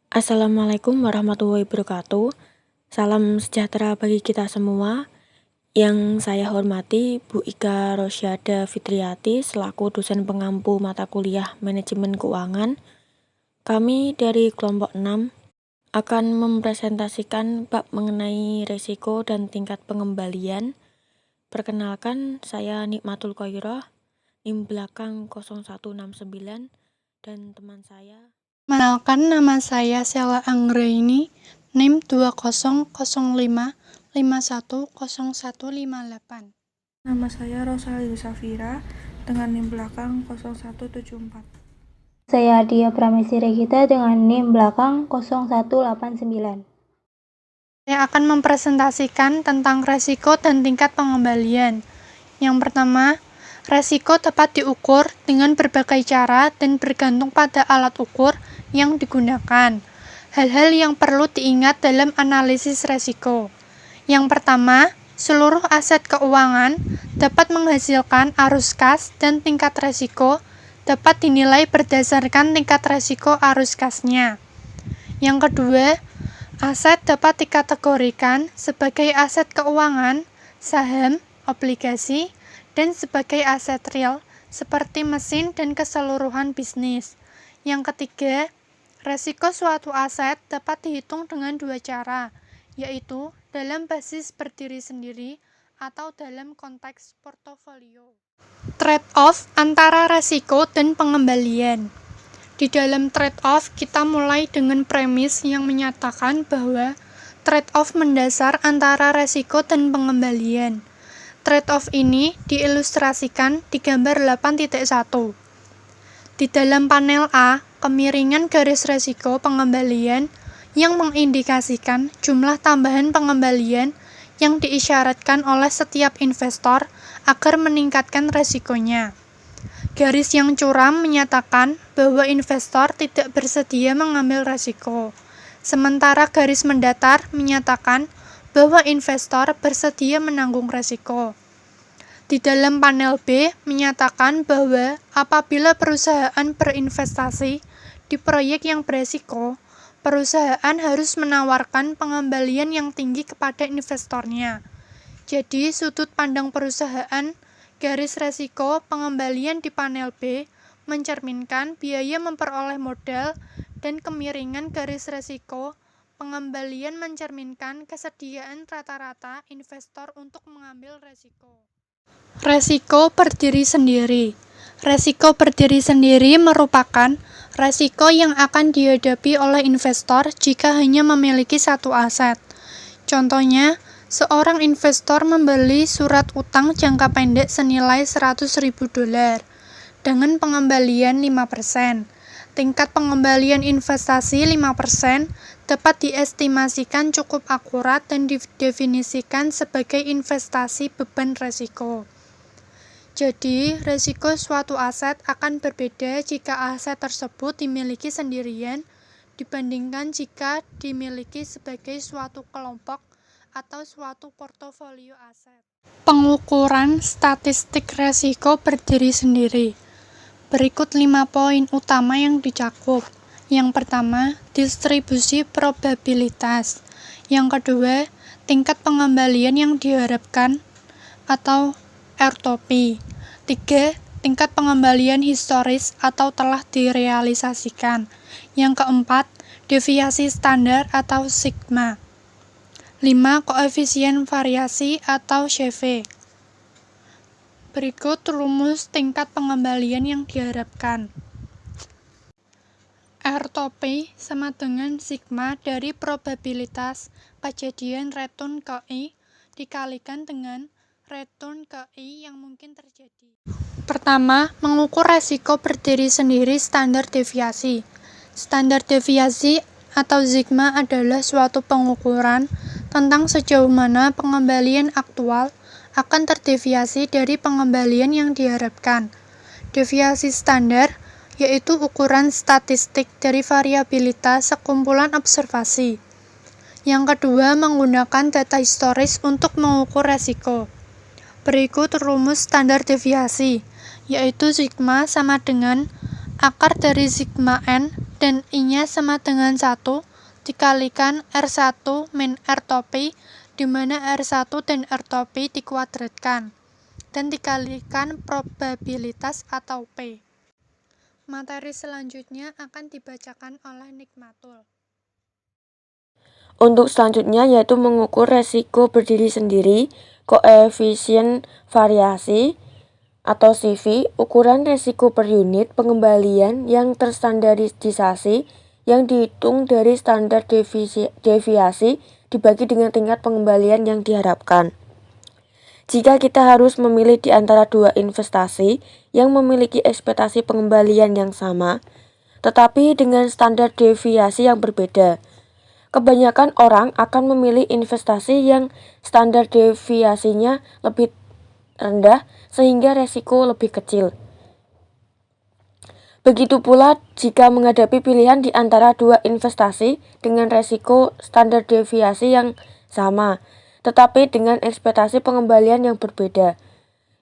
Assalamualaikum warahmatullahi wabarakatuh. Salam sejahtera bagi kita semua. Yang saya hormati Bu Ika Rosyada Fitriati selaku dosen pengampu mata kuliah Manajemen Keuangan. Kami dari kelompok 6 akan mempresentasikan bab mengenai risiko dan tingkat pengembalian. Perkenalkan, saya Nikmatul Khoirah, NIM belakang 0169, dan teman saya. Kenalkan, nama saya Sheila Anggraini, NIM 2005510158. Nama saya Rosalia Safira dengan NIM belakang 0174. Saya Adia Pramesti Regita dengan NIM belakang 0189. Saya akan mempresentasikan tentang resiko dan tingkat pengembalian. Yang pertama, resiko dapat diukur dengan berbagai cara dan bergantung pada alat ukur yang digunakan. Hal-hal yang perlu diingat dalam analisis resiko. Yang pertama, seluruh aset keuangan dapat menghasilkan arus kas dan tingkat resiko dapat dinilai berdasarkan tingkat resiko arus kasnya. Yang kedua, aset dapat dikategorikan sebagai aset keuangan, saham, obligasi, dan sebagai aset real seperti mesin dan keseluruhan bisnis. Yang ketiga, resiko suatu aset dapat dihitung dengan dua cara, yaitu dalam basis berdiri sendiri atau dalam konteks portofolio. Trade-off antara resiko dan pengembalian. Di dalam trade-off, kita mulai dengan premis yang menyatakan bahwa trade-off mendasar antara resiko dan pengembalian. Trade-off ini diilustrasikan di gambar 8.1. Di dalam panel A, kemiringan garis resiko pengembalian yang mengindikasikan jumlah tambahan pengembalian yang diisyaratkan oleh setiap investor agar meningkatkan resikonya. Garis yang curam menyatakan bahwa investor tidak bersedia mengambil resiko, sementara garis mendatar menyatakan bahwa investor bersedia menanggung resiko. Di dalam panel B menyatakan bahwa apabila perusahaan berinvestasi di proyek yang beresiko, perusahaan harus menawarkan pengembalian yang tinggi kepada investornya. Jadi, sudut pandang perusahaan, garis resiko pengembalian di panel B mencerminkan biaya memperoleh modal, dan kemiringan garis resiko pengembalian mencerminkan kesediaan rata-rata investor untuk mengambil resiko. Resiko berdiri sendiri. Resiko berdiri sendiri merupakan resiko yang akan dihadapi oleh investor jika hanya memiliki satu aset. Contohnya, seorang investor membeli surat utang jangka pendek senilai $100.000 dengan pengembalian 5%. Tingkat pengembalian investasi 5% dapat diestimasikan cukup akurat dan didefinisikan sebagai investasi beban resiko. Jadi, resiko suatu aset akan berbeda jika aset tersebut dimiliki sendirian dibandingkan jika dimiliki sebagai suatu kelompok atau suatu portofolio aset. Pengukuran statistik resiko berdiri sendiri. Berikut 5 poin utama yang dicakup. Yang pertama, distribusi probabilitas. Yang kedua, tingkat pengembalian yang diharapkan atau RTOP. 3. Tingkat pengembalian historis atau telah direalisasikan. Yang keempat, deviasi standar atau sigma. 5. Koefisien variasi atau CV. Berikut rumus tingkat pengembalian yang diharapkan. RTOP sama dengan sigma dari probabilitas kejadian return ke I dikalikan dengan return ke I yang mungkin terjadi. Pertama, mengukur resiko berdiri sendiri standar deviasi. Standar deviasi atau sigma adalah suatu pengukuran tentang sejauh mana pengembalian aktual akan terdeviasi dari pengembalian yang diharapkan. Deviasi standar yaitu ukuran statistik dari variabilitas sekumpulan observasi. Yang kedua, menggunakan data historis untuk mengukur resiko. Berikut rumus standar deviasi, yaitu sigma sama dengan akar dari sigma n dan I-nya sama dengan 1 dikalikan R1 min R topi, di mana R1 dan R topi dikuadratkan, dan dikalikan probabilitas atau P. Materi selanjutnya akan dibacakan oleh Nikmatul. Untuk selanjutnya yaitu mengukur resiko berdiri sendiri, koefisien variasi atau CV, ukuran resiko per unit pengembalian yang terstandarisasi yang dihitung dari standar deviasi dibagi dengan tingkat pengembalian yang diharapkan. Jika kita harus memilih di antara dua investasi yang memiliki ekspektasi pengembalian yang sama, tetapi dengan standar deviasi yang berbeda, kebanyakan orang akan memilih investasi yang standar deviasinya lebih rendah sehingga resiko lebih kecil. Begitu pula jika menghadapi pilihan di antara dua investasi dengan resiko standar deviasi yang sama, tetapi dengan ekspektasi pengembalian yang berbeda.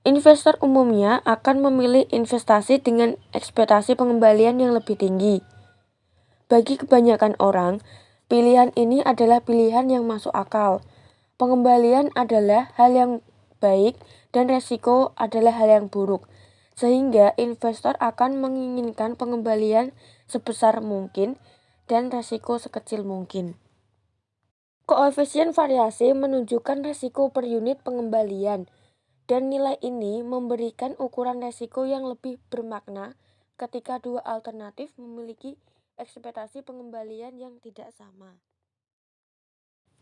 Investor umumnya akan memilih investasi dengan ekspektasi pengembalian yang lebih tinggi. Bagi kebanyakan orang, pilihan ini adalah pilihan yang masuk akal. Pengembalian adalah hal yang baik dan resiko adalah hal yang buruk, sehingga investor akan menginginkan pengembalian sebesar mungkin dan resiko sekecil mungkin. Koefisien variasi menunjukkan resiko per unit pengembalian, dan nilai ini memberikan ukuran resiko yang lebih bermakna ketika dua alternatif memiliki ekspektasi pengembalian yang tidak sama.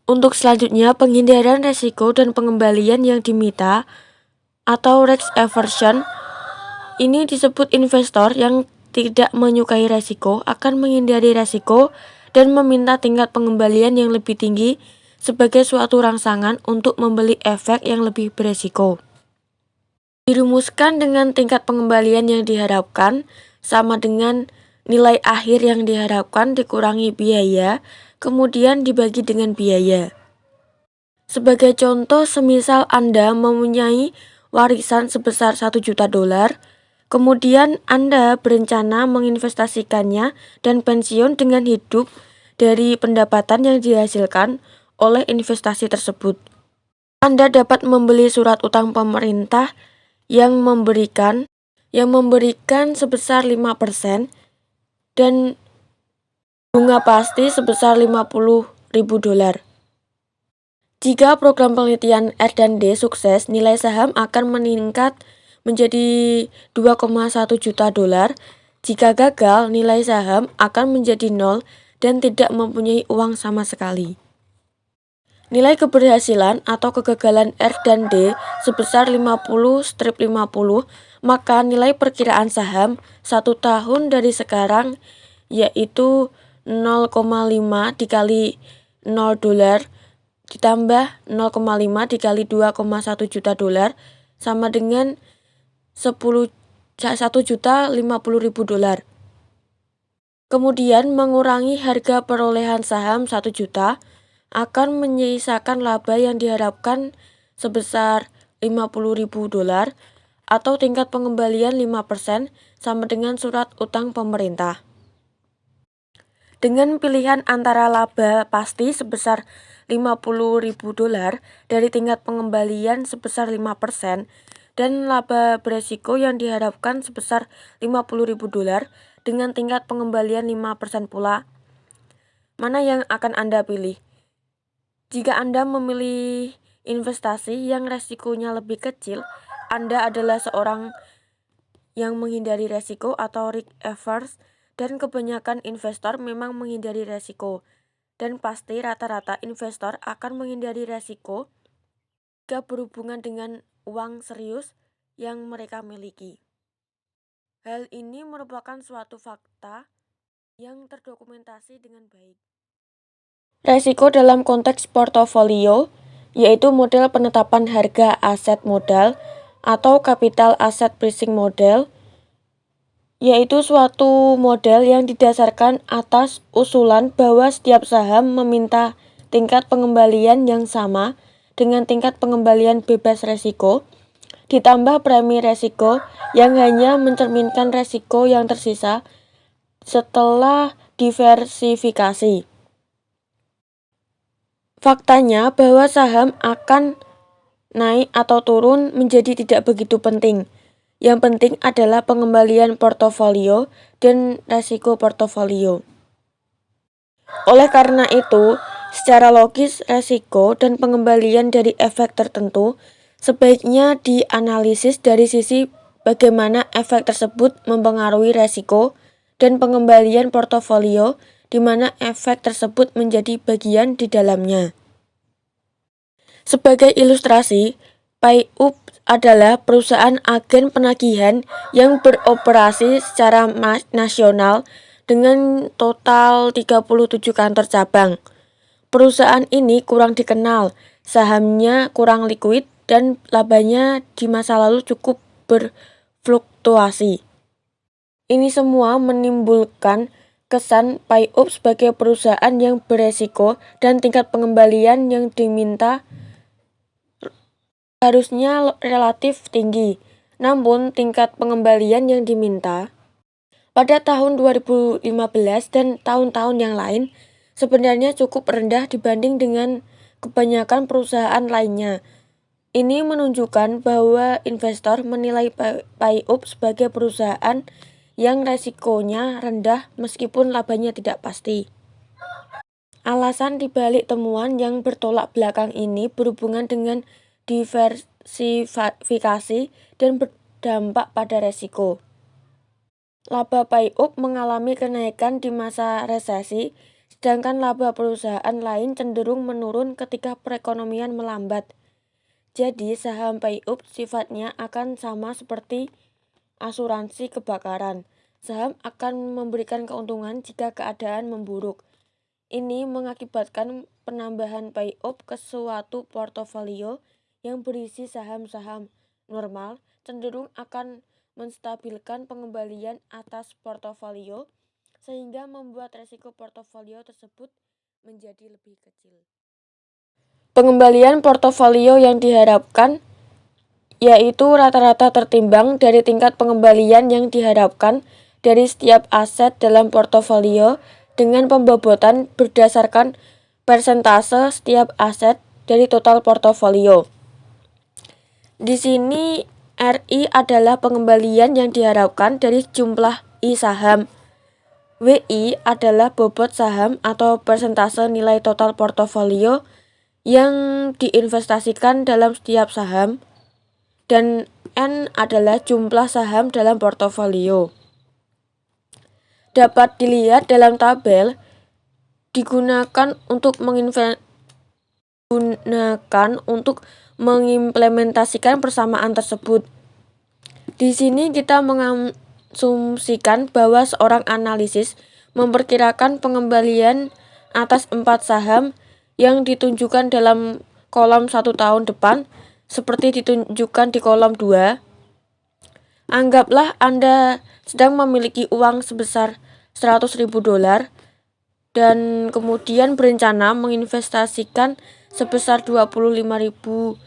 Untuk selanjutnya, penghindaran resiko dan pengembalian yang diminta atau risk aversion. Ini disebut investor yang tidak menyukai resiko akan menghindari resiko dan meminta tingkat pengembalian yang lebih tinggi sebagai suatu rangsangan untuk membeli efek yang lebih beresiko. Dirumuskan dengan tingkat pengembalian yang diharapkan sama dengan nilai akhir yang diharapkan dikurangi biaya, kemudian dibagi dengan biaya. Sebagai contoh, semisal Anda mempunyai warisan sebesar $1 juta, kemudian Anda berencana menginvestasikannya dan pensiun dengan hidup dari pendapatan yang dihasilkan oleh investasi tersebut. Anda dapat membeli surat utang pemerintah yang memberikan sebesar 5% dan bunga pasti sebesar $50.000. Jika program penelitian R&D sukses, nilai saham akan meningkat menjadi $2,1 juta. Jika gagal, nilai saham akan menjadi 0 dan tidak mempunyai uang sama sekali. Nilai keberhasilan atau kegagalan R&D sebesar 50/50, maka nilai perkiraan saham 1 tahun dari sekarang yaitu 0,5 dikali $0 ditambah 0,5 dikali $2,1 juta sama dengan $1.050.000. Kemudian mengurangi harga perolehan saham 1 juta akan menyisakan laba yang diharapkan sebesar $50.000 atau tingkat pengembalian 5% sama dengan surat utang pemerintah. Dengan pilihan antara laba pasti sebesar $50.000 dari tingkat pengembalian sebesar 5% dan laba beresiko yang diharapkan sebesar $50.000 dengan tingkat pengembalian 5% pula, mana yang akan Anda pilih? Jika Anda memilih investasi yang resikonya lebih kecil, Anda adalah seorang yang menghindari resiko atau risk averse, dan kebanyakan investor memang menghindari resiko, dan pasti rata-rata investor akan menghindari resiko jika berhubungan dengan uang serius yang mereka miliki. Hal ini merupakan suatu fakta yang terdokumentasi dengan baik. Resiko dalam konteks portofolio yaitu model penetapan harga aset modal atau capital asset pricing model, yaitu suatu model yang didasarkan atas usulan bahwa setiap saham meminta tingkat pengembalian yang sama dengan tingkat pengembalian bebas resiko, ditambah premi resiko yang hanya mencerminkan resiko yang tersisa setelah diversifikasi. Faktanya bahwa saham akan naik atau turun menjadi tidak begitu penting. Yang penting adalah pengembalian portofolio dan resiko portofolio. Oleh karena itu, secara logis resiko dan pengembalian dari efek tertentu sebaiknya dianalisis dari sisi bagaimana efek tersebut mempengaruhi resiko dan pengembalian portofolio di mana efek tersebut menjadi bagian di dalamnya. Sebagai ilustrasi, PayUp adalah perusahaan agen penagihan yang beroperasi secara nasional dengan total 37 kantor cabang. Perusahaan ini kurang dikenal, sahamnya kurang likuid, dan labanya di masa lalu cukup berfluktuasi. Ini semua menimbulkan kesan PayUp sebagai perusahaan yang beresiko dan tingkat pengembalian yang diminta harusnya relatif tinggi. Namun, tingkat pengembalian yang diminta pada tahun 2015 dan tahun-tahun yang lain sebenarnya cukup rendah dibanding dengan kebanyakan perusahaan lainnya. Ini menunjukkan bahwa investor menilai PayUp sebagai perusahaan yang resikonya rendah meskipun labanya tidak pasti. Alasan dibalik temuan yang bertolak belakang ini berhubungan dengan diversifikasi dan berdampak pada resiko. Laba PayUp mengalami kenaikan di masa resesi, sedangkan laba perusahaan lain cenderung menurun ketika perekonomian melambat. Jadi, saham PayUp sifatnya akan sama seperti asuransi kebakaran. Saham akan memberikan keuntungan jika keadaan memburuk. Ini mengakibatkan penambahan PayUp ke suatu portofolio yang berisi saham-saham normal cenderung akan menstabilkan pengembalian atas portofolio sehingga membuat resiko portofolio tersebut menjadi lebih kecil. Pengembalian portofolio yang diharapkan yaitu rata-rata tertimbang dari tingkat pengembalian yang diharapkan dari setiap aset dalam portofolio dengan pembobotan berdasarkan persentase setiap aset dari total portofolio. Di sini RI adalah pengembalian yang diharapkan dari jumlah I saham. WI adalah bobot saham atau persentase nilai total portofolio yang diinvestasikan dalam setiap saham. Dan N adalah jumlah saham dalam portofolio. Dapat dilihat dalam tabel digunakan untuk mengimplementasikan persamaan tersebut. Di sini kita mengasumsikan bahwa seorang analisis memperkirakan pengembalian atas 4 saham yang ditunjukkan dalam kolom 1 tahun depan seperti ditunjukkan di kolom 2. Anggaplah Anda sedang memiliki uang sebesar $100.000 dan kemudian berencana menginvestasikan sebesar $25.000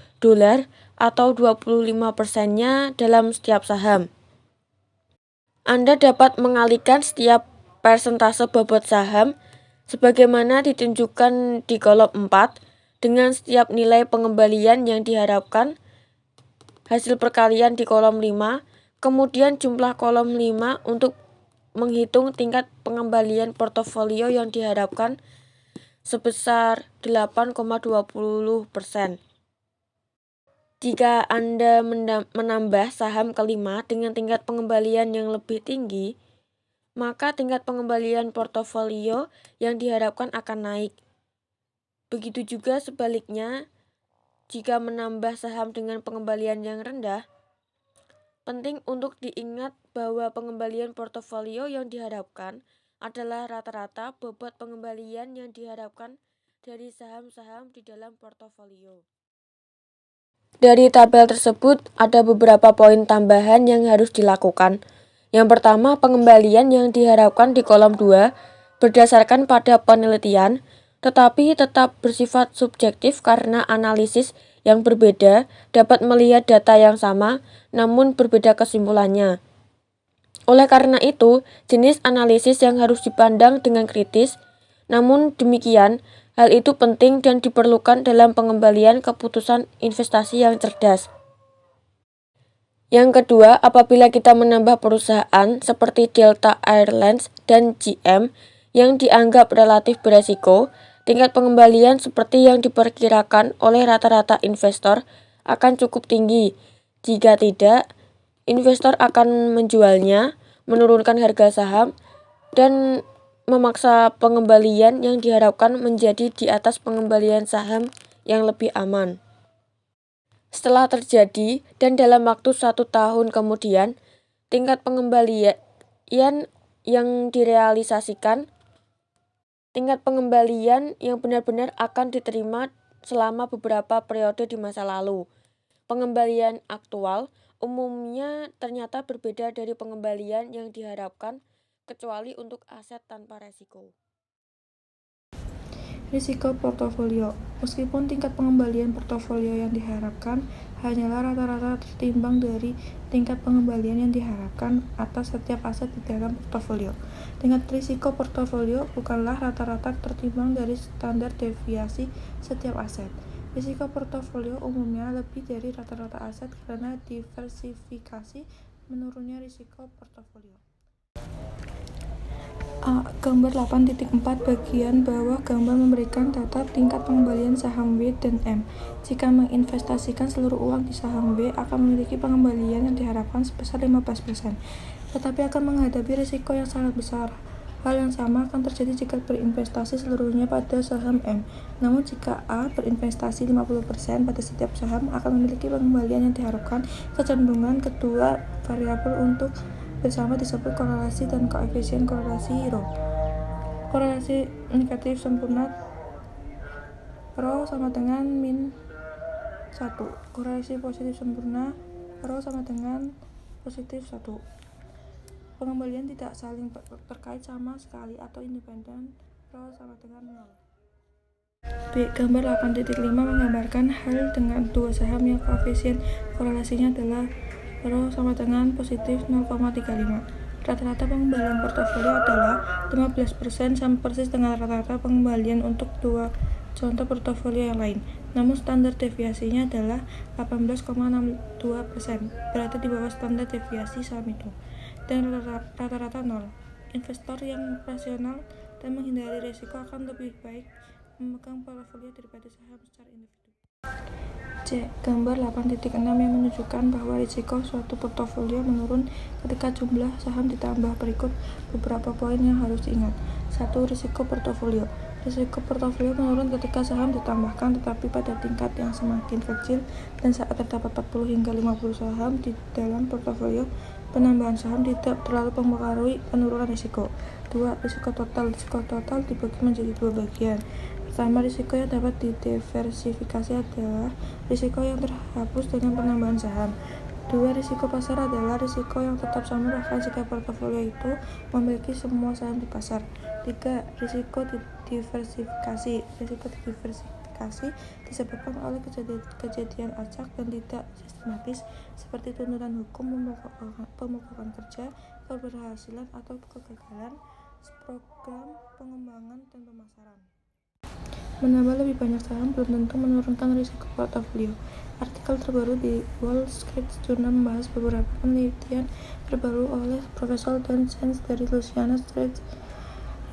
atau 25%-nya dalam setiap saham. Anda dapat mengalihkan setiap persentase bobot saham sebagaimana ditunjukkan di kolom 4 dengan setiap nilai pengembalian yang diharapkan, hasil perkalian di kolom 5, kemudian jumlah kolom 5 untuk menghitung tingkat pengembalian portofolio yang diharapkan sebesar 8,20%. Jika Anda menambah saham kelima dengan tingkat pengembalian yang lebih tinggi, maka tingkat pengembalian portofolio yang diharapkan akan naik. Begitu juga sebaliknya, jika menambah saham dengan pengembalian yang rendah, penting untuk diingat bahwa pengembalian portofolio yang diharapkan adalah rata-rata bobot pengembalian yang diharapkan dari saham-saham di dalam portofolio. Dari tabel tersebut ada beberapa poin tambahan yang harus dilakukan. Yang pertama, pengembalian yang diharapkan di kolom 2 berdasarkan pada penelitian, tetapi tetap bersifat subjektif karena analisis yang berbeda dapat melihat data yang sama namun berbeda kesimpulannya. Oleh karena itu, jenis analisis yang harus dipandang dengan kritis. Namun demikian, hal itu penting dan diperlukan dalam pengembalian keputusan investasi yang cerdas. Yang kedua, apabila kita menambah perusahaan seperti Delta Airlines dan GM yang dianggap relatif beresiko, tingkat pengembalian seperti yang diperkirakan oleh rata-rata investor akan cukup tinggi. Jika tidak, investor akan menjualnya, menurunkan harga saham, dan memaksa pengembalian yang diharapkan menjadi di atas pengembalian saham yang lebih aman. Setelah terjadi dan dalam waktu 1 tahun kemudian, tingkat pengembalian yang direalisasikan, tingkat pengembalian yang benar-benar akan diterima selama beberapa periode di masa lalu. Pengembalian aktual umumnya ternyata berbeda dari pengembalian yang diharapkan, kecuali untuk aset tanpa resiko. Risiko portofolio. Meskipun tingkat pengembalian portofolio yang diharapkan hanyalah rata-rata tertimbang dari tingkat pengembalian yang diharapkan atas setiap aset di dalam portofolio. Tingkat risiko portofolio bukanlah rata-rata tertimbang dari standar deviasi setiap aset. Risiko portofolio umumnya lebih dari rata-rata aset karena diversifikasi menurunnya risiko portofolio. Gambar 8.4 bagian bawah gambar memberikan data tingkat pengembalian saham W dan M. Jika menginvestasikan seluruh uang di saham W akan memiliki pengembalian yang diharapkan sebesar 15%, tetapi akan menghadapi risiko yang sangat besar. Hal yang sama akan terjadi jika berinvestasi seluruhnya pada saham M. Namun jika A berinvestasi 50% pada setiap saham akan memiliki pengembalian yang diharapkan. Kecenderungan kedua variabel untuk bersama disebut korelasi dan koefisien korelasi rho. Korelasi negatif sempurna rho sama dengan min 1. Korelasi positif sempurna rho sama dengan positif 1. Pengembalian tidak saling terkait sama sekali atau independen, rho sama dengan 0. B. Gambar 8.5 menggambarkan hal dengan dua saham yang koefisien korelasinya adalah rho sama dengan positif 0,35. Rata-rata pengembalian portofolio adalah 15%, sama persis dengan rata-rata pengembalian untuk dua contoh portofolio yang lain. Namun standar deviasinya adalah 18,62%, berada di bawah standar deviasi saham itu, dan rata-rata 0. Investor yang rasional dan menghindari risiko akan lebih baik memegang portofolio daripada saham secara individu. C. Gambar 8.6 yang menunjukkan bahwa risiko suatu portofolio menurun ketika jumlah saham ditambah. Berikut beberapa poin yang harus diingat. 1. Risiko portofolio. Risiko portofolio menurun ketika saham ditambahkan, tetapi pada tingkat yang semakin kecil, dan saat terdapat 40 hingga 50 saham di dalam portofolio, penambahan saham tidak terlalu mempengaruhi penurunan risiko. 2. Risiko total. Risiko total dibagi menjadi dua bagian. Pertama, risiko yang dapat didiversifikasi adalah risiko yang terhapus dengan penambahan saham. 2. Risiko pasar adalah risiko yang tetap sama bahkan jika portofolio itu memiliki semua saham di pasar. 3. Risiko diversifikasi. Risiko diversifikasi disebabkan oleh kejadian acak dan tidak sistematis seperti tuntutan hukum, pemogokan kerja, keberhasilan atau kegagalan program pengembangan dan pemasaran. Menambah lebih banyak saham belum tentu menurunkan risiko portofolio. Artikel terbaru di Wall Street Journal membahas beberapa penelitian terbaru oleh Profesor Dan Chance dari Louisiana State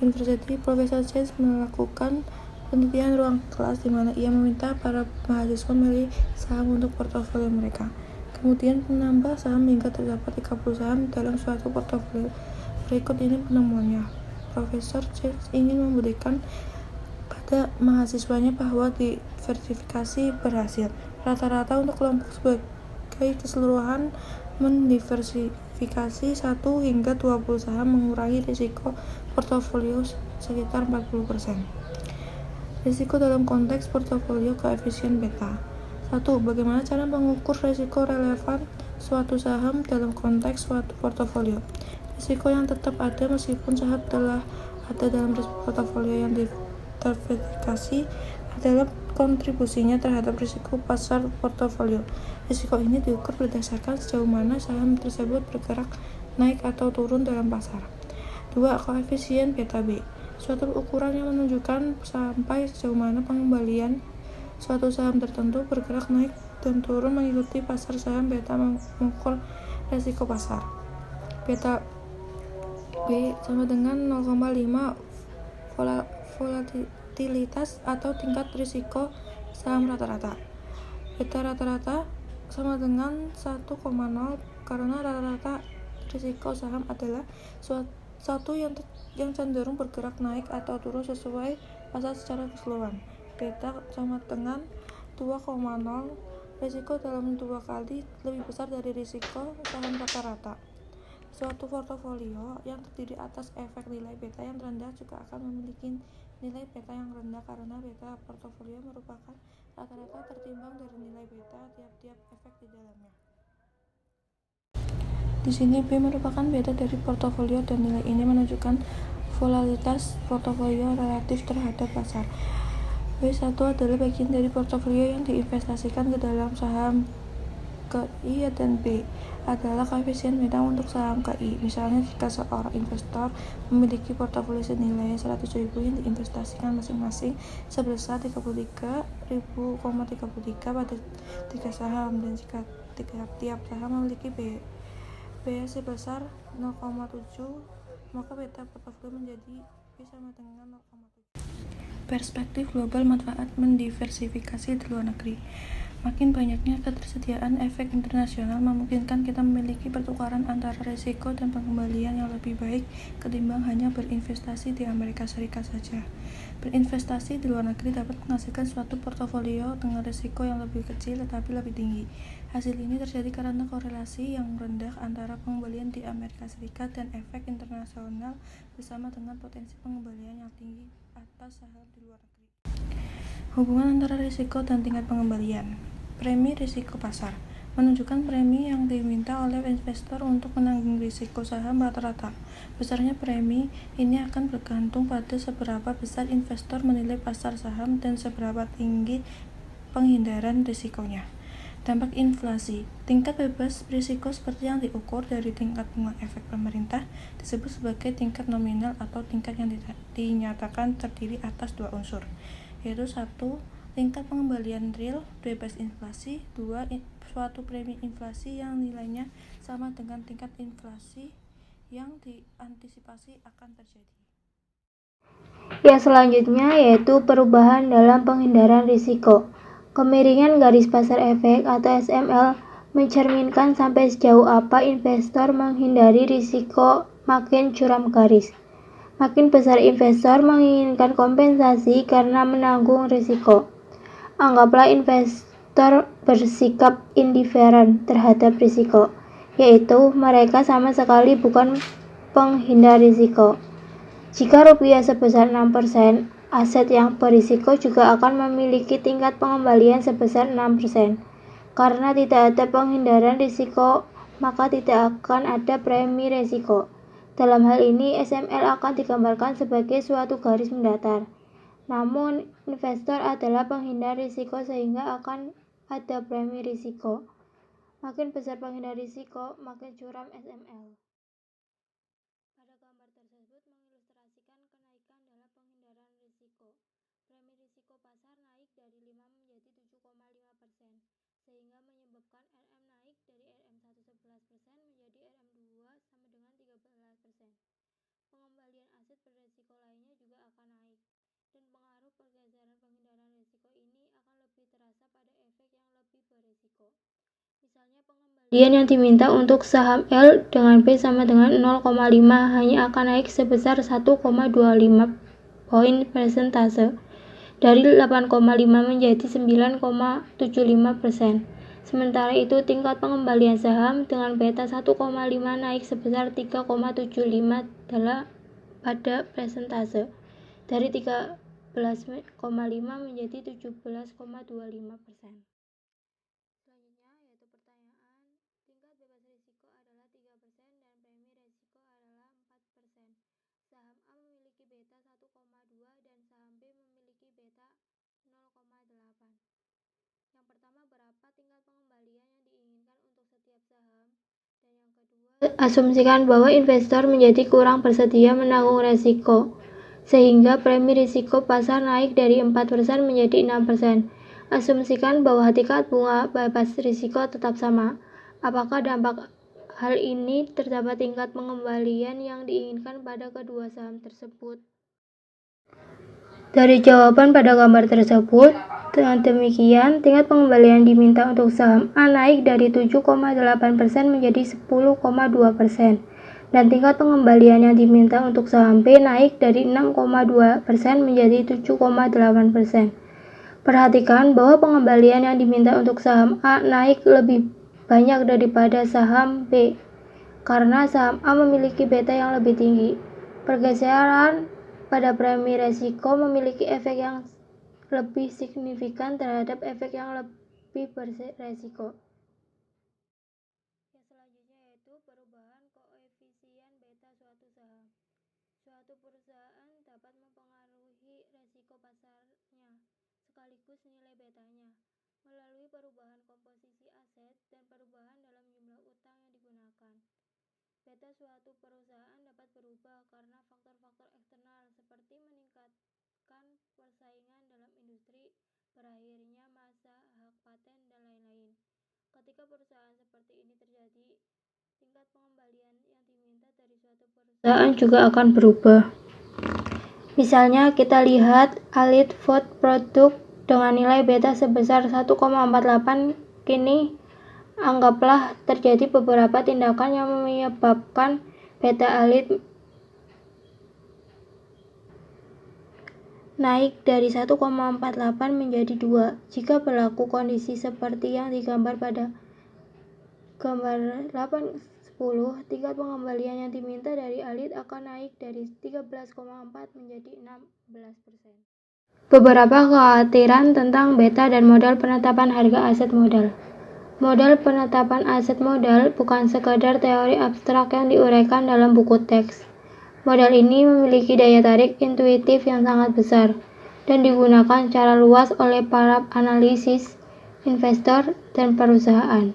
University. Profesor Chance melakukan penelitian ruang kelas di mana ia meminta para mahasiswa memilih saham untuk portofolio mereka, kemudian menambah saham hingga terdapat 30 saham dalam suatu portofolio. Berikut ini penemuannya. Profesor Chance ingin memberikan pada mahasiswanya bahwa diversifikasi berhasil. Rata-rata untuk kelompok sebagai keseluruhan mendiversifikasi 1 hingga 20 saham mengurangi risiko portofolio sekitar 40%. Risiko dalam konteks portofolio koefisien beta. 1. Bagaimana cara mengukur risiko relevan suatu saham dalam konteks suatu portofolio? Risiko yang tetap ada meskipun saham telah ada dalam portofolio yang diversifikasi adalah kontribusinya terhadap risiko pasar portofolio. Risiko ini diukur berdasarkan sejauh mana saham tersebut bergerak naik atau turun dalam pasar. 2. Koefisien beta B, suatu ukuran yang menunjukkan sampai sejauh mana pengembalian suatu saham tertentu bergerak naik dan turun mengikuti pasar saham. Beta mengukur resiko pasar. Beta B sama dengan 0,5 volatilitas atau tingkat risiko saham rata-rata. Beta rata-rata sama dengan 1,0 karena rata-rata risiko saham adalah suatu yang cenderung bergerak naik atau turun sesuai pasar secara keseluruhan. Beta sama dengan 2,0. Risiko dalam 2 kali lebih besar dari risiko saham rata-rata. Suatu portofolio yang terdiri atas efek nilai beta yang rendah juga akan memiliki nilai beta yang rendah karena beta portofolio merupakan rata-rata tertimbang dari nilai beta tiap-tiap efek di dalamnya. Di sini B merupakan beta dari portofolio dan nilai ini menunjukkan volatilitas portofolio relatif terhadap pasar. B1 adalah bagian dari portofolio yang diinvestasikan ke dalam saham KI dan B adalah koefisien beta untuk saham KI. Misalnya jika seorang investor memiliki portofolio senilai 100.000 yang diinvestasikan masing-masing sebesar 33.000,33 pada 3 saham, dan jika tiap saham memiliki B sebesar 0,7, maka beta portofolio menjadi B sama dengan 0,7. Perspektif global manfaat mendiversifikasi di luar negeri. Makin banyaknya ketersediaan efek internasional memungkinkan kita memiliki pertukaran antara risiko dan pengembalian yang lebih baik ketimbang hanya berinvestasi di Amerika Serikat saja. Berinvestasi di luar negeri dapat menghasilkan suatu portofolio dengan risiko yang lebih kecil tetapi lebih tinggi. Hasil ini terjadi karena korelasi yang rendah antara pengembalian di Amerika Serikat dan efek internasional bersama dengan potensi pengembalian yang tinggi atas saham di luar negeri. Hubungan antara risiko dan tingkat pengembalian. Premi risiko pasar menunjukkan premi yang diminta oleh investor untuk menanggung risiko saham rata-rata. Besarnya premi ini akan bergantung pada seberapa besar investor menilai pasar saham dan seberapa tinggi penghindaran risikonya. Dampak inflasi. Tingkat bebas risiko seperti yang diukur dari tingkat bunga efek pemerintah disebut sebagai tingkat nominal atau tingkat yang dinyatakan terdiri atas 2 unsur, yaitu 1. Tingkat pengembalian real bebas inflasi. 2. Suatu premi inflasi yang nilainya sama dengan tingkat inflasi yang diantisipasi akan terjadi. Yang selanjutnya yaitu perubahan dalam penghindaran risiko. Kemiringan garis pasar efek atau SML mencerminkan sampai sejauh apa investor menghindari risiko makin curam garis. Makin besar investor menginginkan kompensasi karena menanggung risiko. Anggaplah investor bersikap indiferen terhadap risiko, yaitu mereka sama sekali bukan penghindar risiko. Jika rupiah sebesar 6%, aset yang berisiko juga akan memiliki tingkat pengembalian sebesar 6%. Karena tidak ada penghindaran risiko, maka tidak akan ada premi risiko. Dalam hal ini, SML akan digambarkan sebagai suatu garis mendatar. Namun, investor adalah penghindar risiko sehingga akan ada premi risiko. Makin besar penghindar risiko, makin curam SML. Pada gambar tersebut mengilustrasikan kenaikan dalam penghindaran risiko. Premi risiko pasar naik dari 5 menjadi 7,5%, sehingga menyebabkan RM naik dari RM1 11% menjadi RM2 sama dengan 13%. Pengembalian aset beresiko lainnya juga akan naik, dan pengaruh pergeseran penghindaran risiko ini akan lebih terasa pada efek yang lebih beresiko. Misalnya pengembalian yang diminta untuk saham L dengan B sama dengan 0,5 hanya akan naik sebesar 1,25 poin persentase dari 8,5 menjadi 9,75%. Sementara itu tingkat pengembalian saham dengan beta 1,5 naik sebesar 3,75 pada persentase dari 13,5 menjadi 17,25%. Selanjutnya yaitu pertanyaan, tingkat bebas risiko adalah 3% dan premi risiko adalah 4%. Saham A memiliki beta 1,2 dan saham B memiliki beta 0,8. Yang pertama, berapa tingkat pengembalian yang diinginkan untuk setiap saham? Asumsikan bahwa investor menjadi kurang bersedia menanggung resiko, sehingga premi risiko pasar naik dari 4% menjadi 6%. Asumsikan bahwa tingkat bunga bebas risiko tetap sama. Apakah dampak hal ini terdapat tingkat pengembalian yang diinginkan pada kedua saham tersebut? Dari jawaban pada gambar tersebut, dengan demikian, tingkat pengembalian diminta untuk saham A naik dari 7,8% menjadi 10,2%, dan tingkat pengembalian yang diminta untuk saham B naik dari 6,2% menjadi 7,8%. Perhatikan bahwa pengembalian yang diminta untuk saham A naik lebih banyak daripada saham B, karena saham A memiliki beta yang lebih tinggi. Pergeseran pada premi risiko memiliki efek yang lebih signifikan terhadap efek yang lebih beresiko. Yang selanjutnya yaitu perubahan koefisien beta suatu saham. Suatu perusahaan dapat mempengaruhi risiko pasarnya sekaligus nilai betanya melalui perubahan komposisi aset dan perubahan dalam jumlah utang yang digunakan. Beta suatu perusahaan dapat berubah karena faktor-faktor eksternal seperti meningkatkan persaingan dalam industri, berakhirnya masa hak paten, dan lain-lain. Ketika perusahaan seperti ini terjadi, tingkat pengembalian yang diminta dari suatu perusahaan juga akan berubah. Misalnya, kita lihat Elite Food Product dengan nilai beta sebesar 1,48. Kini, anggaplah terjadi beberapa tindakan yang menyebabkan beta Elite naik dari 1,48 menjadi 2. Jika berlaku kondisi seperti yang digambar pada gambar 8.10, tingkat pengembalian yang diminta dari Elite akan naik dari 13,4 menjadi 16%. Beberapa kekhawatiran tentang beta dan modal penetapan harga aset modal. Modal penetapan aset modal bukan sekadar teori abstrak yang diuraikan dalam buku teks. Modal ini memiliki daya tarik intuitif yang sangat besar dan digunakan secara luas oleh para analisis, investor, dan perusahaan.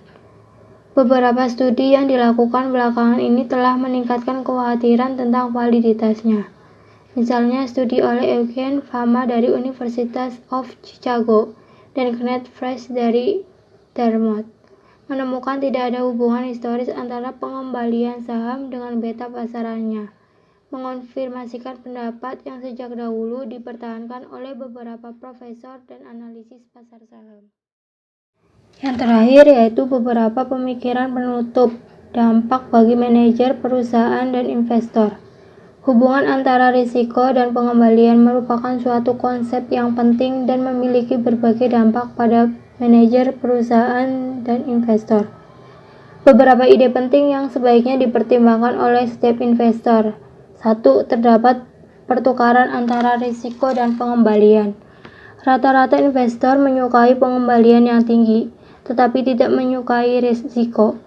Beberapa studi yang dilakukan belakangan ini telah meningkatkan kekhawatiran tentang validitasnya. Misalnya studi oleh Eugene Fama dari University of Chicago dan Kenneth Fresh dari Dartmouth menemukan tidak ada hubungan historis antara pengembalian saham dengan beta pasarannya, mengonfirmasikan pendapat yang sejak dahulu dipertahankan oleh beberapa profesor dan analisis pasar saham. Yang terakhir yaitu beberapa pemikiran penutup dampak bagi manajer perusahaan dan investor. Hubungan antara risiko dan pengembalian merupakan suatu konsep yang penting dan memiliki berbagai dampak pada manajer perusahaan dan investor. Beberapa ide penting yang sebaiknya dipertimbangkan oleh setiap investor. 1. Terdapat pertukaran antara risiko dan pengembalian. Rata-rata investor menyukai pengembalian yang tinggi, tetapi tidak menyukai risiko.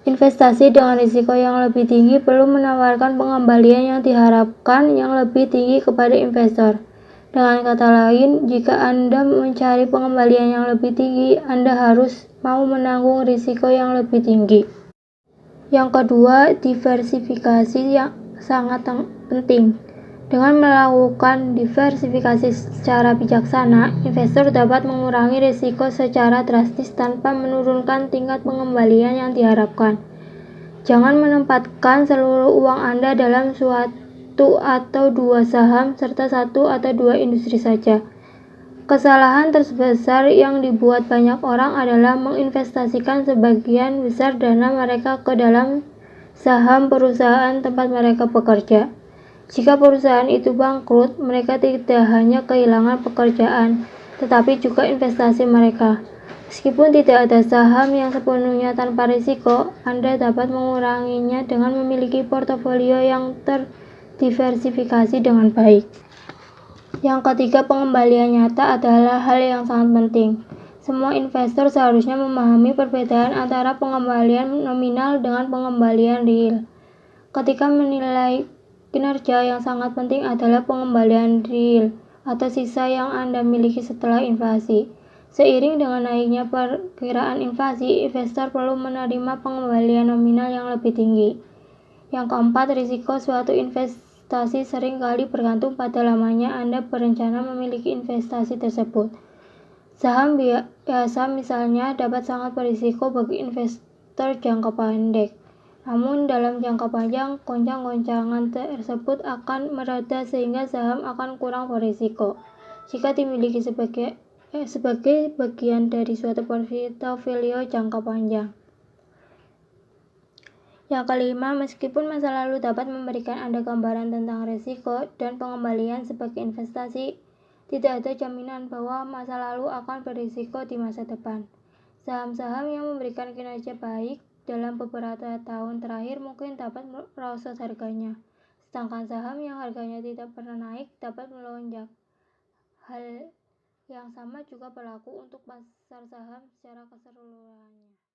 Investasi dengan risiko yang lebih tinggi perlu menawarkan pengembalian yang diharapkan yang lebih tinggi kepada investor. Dengan kata lain, jika Anda mencari pengembalian yang lebih tinggi, Anda harus mau menanggung risiko yang lebih tinggi. Yang kedua, diversifikasi yang sangat penting. Dengan melakukan diversifikasi secara bijaksana, investor dapat mengurangi risiko secara drastis tanpa menurunkan tingkat pengembalian yang diharapkan. Jangan menempatkan seluruh uang Anda dalam suatu atau dua saham serta satu atau dua industri saja. Kesalahan terbesar yang dibuat banyak orang adalah menginvestasikan sebagian besar dana mereka ke dalam saham perusahaan tempat mereka bekerja. Jika perusahaan itu bangkrut, mereka tidak hanya kehilangan pekerjaan, tetapi juga investasi mereka. Meskipun tidak ada saham yang sepenuhnya tanpa risiko, Anda dapat menguranginya dengan memiliki portofolio yang terdiversifikasi dengan baik. Yang ketiga, pengembalian nyata adalah hal yang sangat penting. Semua investor seharusnya memahami perbedaan antara pengembalian nominal dengan pengembalian real. Ketika menilai kinerja, yang sangat penting adalah pengembalian real atau sisa yang Anda miliki setelah inflasi. Seiring dengan naiknya perkiraan inflasi, investor perlu menerima pengembalian nominal yang lebih tinggi. Yang keempat, risiko suatu investasi sering kali bergantung pada lamanya Anda berencana memiliki investasi tersebut. Saham biasa misalnya dapat sangat berisiko bagi investor jangka pendek. Namun dalam jangka panjang, goncang-goncangan tersebut akan mereda sehingga saham akan kurang berisiko jika dimiliki sebagai bagian dari suatu portofolio jangka panjang. Yang kelima, meskipun masa lalu dapat memberikan Anda gambaran tentang risiko dan pengembalian sebagai investasi, tidak ada jaminan bahwa masa lalu akan berisiko di masa depan. Saham-saham yang memberikan kinerja baik dalam beberapa tahun terakhir mungkin dapat merosot harganya, sedangkan saham yang harganya tidak pernah naik dapat melonjak. Hal yang sama juga berlaku untuk pasar saham secara keseluruhannya.